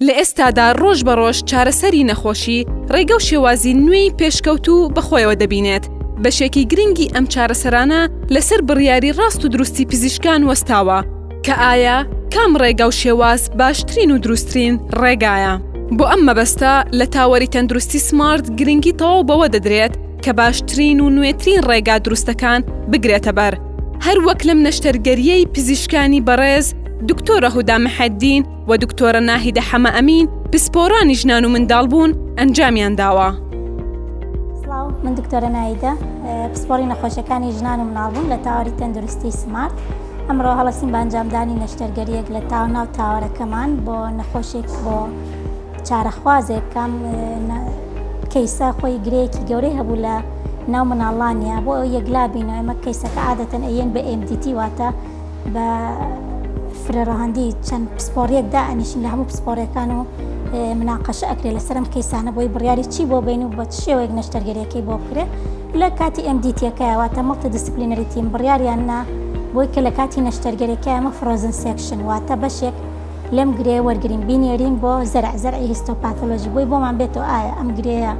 لە ئێستادا ڕۆژ بە ڕۆژ چارەسەری نەخۆشی ڕێگە و شێوازی نوێی پێشکەوتوو بەخۆیەوە دەبینێت. بەشێکی گرنگی ئەم چارەسەرانە لەسەر بڕیاری ڕاست و دروستی پزیشکان وەستاوە کە ئایا کام ڕێگە و شێواز باشترین و دروستترین ڕێگایە. بۆ ئەم مەبەستە لە تاوەری تەندروستی سمارت گرنگی تەواو بەوە دەدرێت کە باشترین و نوێترین ڕێگا دروستەکان بگرێتە بەر. هەر وەک لەم نەشتەرگەریەی پزیشکانی بەڕێز دکتۆرە هودا محەددین و دکتۆرە ناهیدە حەمە ئەمین پسپۆرانی ژنان و منداڵبوون ئەنجامیان داوە. سڵاو، من دکتۆرە ناهیدە، پسپۆڕی نەخۆشیەکانی ژنان و منداڵبوون لە تاوەری تەندروستی سمارت. ئەمڕۆ هەڵەسین بە ئەنجامدانی نەشتەرگەریەک لە ناو تاوەرەکەمان بۆ نەخۆشێک بۆ چارەخوازێک کام کەیسە خۆی گرەیەکی گەورەی هەبوو لە ناو مناڵانیە. بۆ ئەو یەکلابینەوە ئێمە کەیسەکە عادەتەن ئەیەن بە MDT واتە بە فرێڕەهەندی چەند پسپۆڕیەکدا ئەنیشین لە هەموو پسپۆڕیەکان و مناقەشە ئەکرێت لەسەر ئەم کەیسانە بۆی بڕیاری چی بۆ بین و بە چ شێوەیەک نەشتەرگەریەکەی بۆ بکرێت. لە کاتی MDT-یەکەیە واتە مڵتە دیسپلینەری تیم بڕیاریان نا بۆی کە لە کاتی نەشتەرگەریەکە ئەمە فرۆزن سێکشن واتە بەشێک لەم گرێ وەرگرین بینێرین بۆ زەرعی هیستۆپاتۆلۆژی بۆی بۆمان بێتەوە ئایا ئەم گرەیە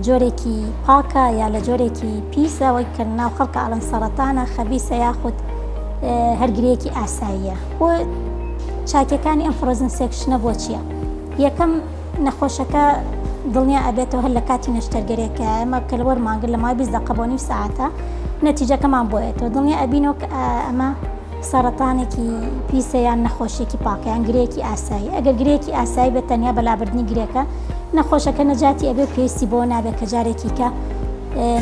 جۆرێکی پاکە یا لە جۆرێکی پیسە وەی کە ناو خەڵکە ئەڵەن سەرەتانە خەبیسە یاخود هەرگرەیەکی ئاساییە. بۆ چاکەکانی ئەم فرۆزن سێکشنە بۆ چییە؟ یەکەم نەخۆشەکە دڵنیا ئەبێتەوە هەر لە کاتی نەشتەرگەریەکە ئەمە کە لە وەرمانگر لە مای 20 دقە بۆ نیم ساعتە نەتیجەکەمان بۆیێتەوە دڵنیا ئەبینەوە کە ئەمە سەرەتانێکی پیسە یان نەخۆشیێکی پاکە یان گرەیەکی ئاسایی. ئەگەر گرەیەکی ئاسایی بێت تەنیا بەلابردنی گرێکە نەخۆشەکە نەجاتی ئەبێ پێویستی بۆ نابێت کە جارێکی کە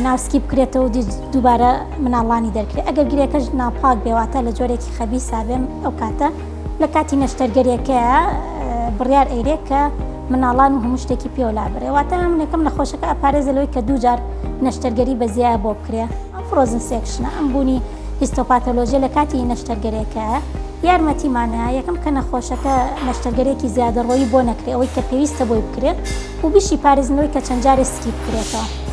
ناوسکی بکرێتەوە و دووبارە مناڵانی دەرکرێت. ئەگەر گرێکەش ناپاک بێواتە لە جۆرێکی خەبیسا بێم ئەو کاتە لە کاتی نەشتەرگەریەکەیە بڕیار ئەیرێت کە مناڵان و هەموو شتێکی پێوەلا بڕێ. واتە یەکەم نەخۆشەکە ئەپارێزەوەی کە دووجار نەشتەرگەری بەزیایە بۆ بکرێ. ئەم فرۆزن سێکشنە ئەم بوونی هیستۆپاتۆلۆژیە لە کاتی نەشتەرگەریەکەیە یارمەتیمانەیە یەکەم کە نەخۆشەکە نەشتەرگەرێکی زیادەڕۆیی بۆ نەکرێت ئەوەی کە پێویستە بۆی بکرێت و بیشی پارێزنەوەی کە چەند جارێ سکی بکرێتەوە.